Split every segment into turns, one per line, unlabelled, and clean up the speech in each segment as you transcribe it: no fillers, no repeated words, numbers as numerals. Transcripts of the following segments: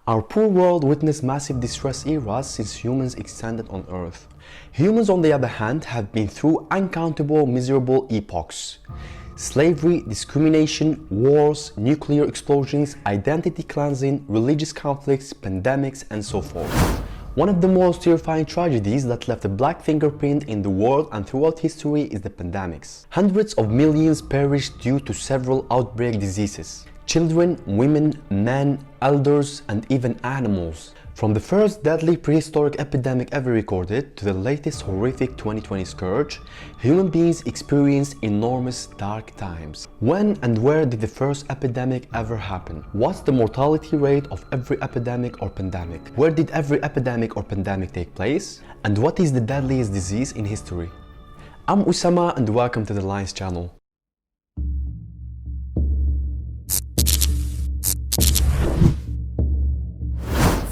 Our poor world witnessed massive distress eras since humans extended on Earth. Humans, on the other hand, have been through uncountable miserable epochs. Slavery, discrimination, wars, nuclear explosions, identity cleansing, religious conflicts, pandemics, and so forth. One of the most terrifying tragedies that left a black fingerprint in the world and throughout history is the pandemics. Hundreds of millions perished due to several outbreak diseases. Children, women, men, elders, and even animals. From the first deadly prehistoric epidemic ever recorded to the latest horrific 2020 scourge, human beings experienced enormous dark times. When and where did the first epidemic ever happen? What's the mortality rate of every epidemic or pandemic? Where did every epidemic or pandemic take place? And what is the deadliest disease in history? I'm Usama and welcome to the Lines channel.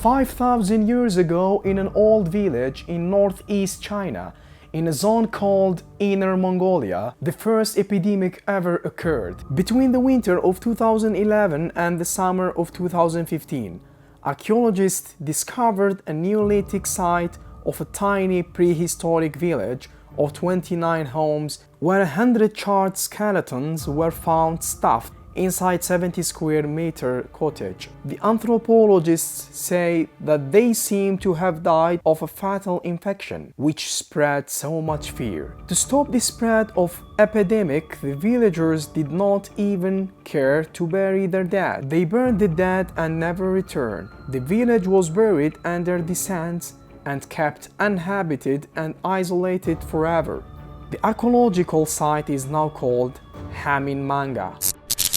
"5,000 years ago, in an old village in northeast China, in a zone called Inner Mongolia, the first epidemic ever occurred. Between the winter of 2011 and the summer of 2015, archaeologists discovered a Neolithic site of a tiny prehistoric village of 29 homes where 100 charred skeletons were found stuffed inside 70 square meter cottage. The anthropologists say that they seem to have died of a fatal infection, which spread so much fear. To stop the spread of epidemic, the villagers did not even care to bury their dead. They burned the dead and never returned. The village was buried under the sands and kept uninhabited and isolated forever. The archaeological site is now called Hamin Manga.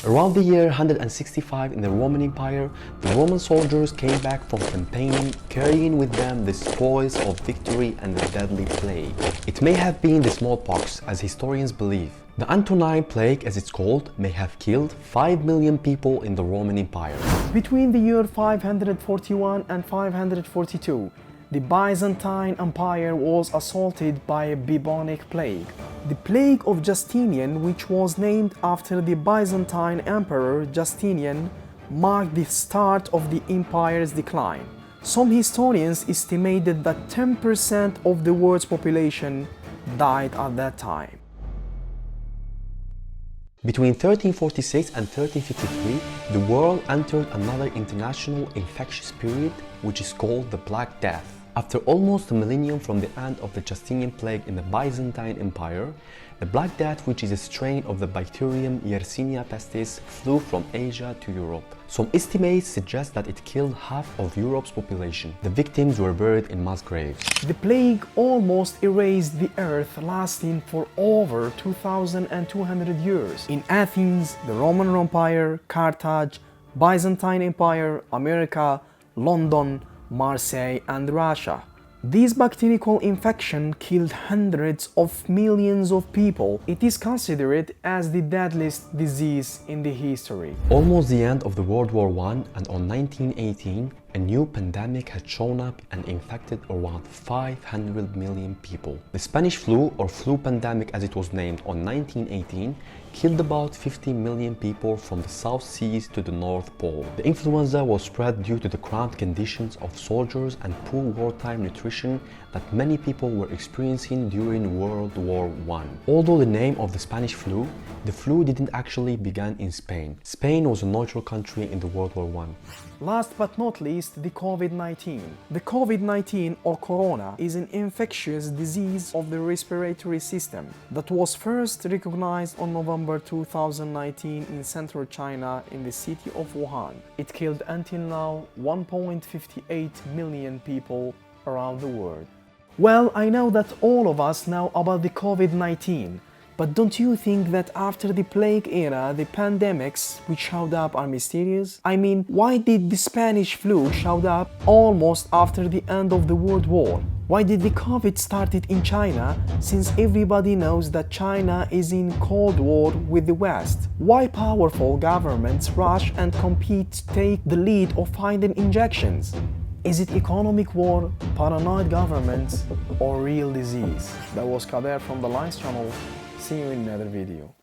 Around the year 165 in the Roman Empire, the Roman soldiers came back from campaigning, carrying with them the spoils of victory and the deadly plague. It may have been the smallpox, as historians believe. The Antonine Plague, as it's called, may have killed 5 million people in the Roman Empire.
Between the year 541 and 542, the Byzantine Empire was assaulted by a bubonic plague. The plague of Justinian, which was named after the Byzantine Emperor Justinian, marked the start of the empire's decline. Some historians estimated that 10% of the world's population died at that time.
Between 1346 and 1353, the world entered another international infectious period, which is called the Black Death. After almost a millennium from the end of the Justinian plague in the Byzantine Empire, the Black Death, which is a strain of the bacterium Yersinia pestis, flew from Asia to Europe. Some estimates suggest that it killed half of Europe's population. The victims were buried in mass graves.
The plague almost erased the earth, lasting for over 2,200 years. In Athens, the Roman Empire, Carthage, Byzantine Empire, America, London, Marseille, and Russia. This bacterial infection killed hundreds of millions of people. It is considered as the deadliest disease in the history.
Almost the end of the World War I, and on 1918, a new pandemic had shown up and infected around 500 million people. The Spanish flu, or flu pandemic as it was named, on 1918 killed about 50 million people from the South Seas to the North Pole. The influenza was spread due to the cramped conditions of soldiers and poor wartime nutrition that many people were experiencing during World War I. Although the name of the Spanish flu, the flu didn't actually begin in Spain. Spain was a neutral country in the World War I.
Last but not least, the COVID-19. The COVID-19, or corona, is an infectious disease of the respiratory system that was first recognized on November 2019 in central China in the city of Wuhan. It killed until now 1.58 million people around the world. Well, I know that all of us know about the COVID-19, but don't you think that after the plague era, the pandemics which showed up are mysterious? I mean, why did the Spanish flu show up almost after the end of the World War? Why did the COVID started in China, since everybody knows that China is in Cold War with the West? Why powerful governments rush and compete to take the lead of finding injections? Is it economic war, paranoid governments, or real disease? That was Kader from the Lines channel. See you in another video.